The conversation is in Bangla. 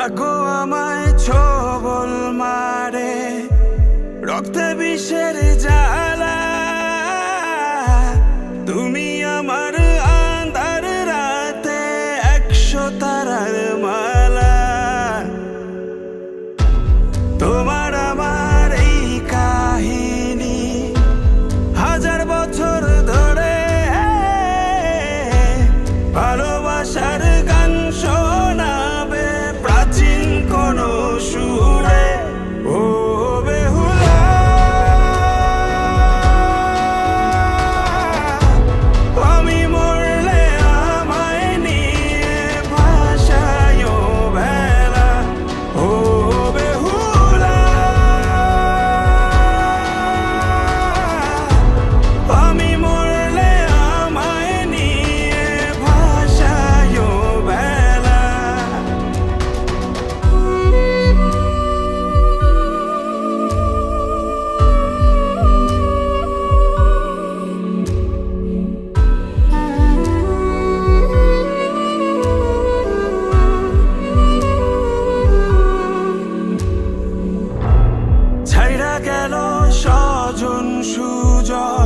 ভাগ্য আমায় ছবল মারে, রক্তে বিষের জ্বালা। তুমি আমার আন্ধার রাতে 100 তারার মালা। তোমার আমার এই কাহিনী 1000 বছর ধরে, ভালোবাসার গান শোনাবে প্রাচীন কোন সুরে। ও বেহুলা, আমি মরলে আমায় নিয়ে ভাসায় ভেলা। ও বেহুলা, আমি মরলে আমায় নিয়ে ভাসায় ভেলা। ছাইড়া গেল স্বজন সুজন,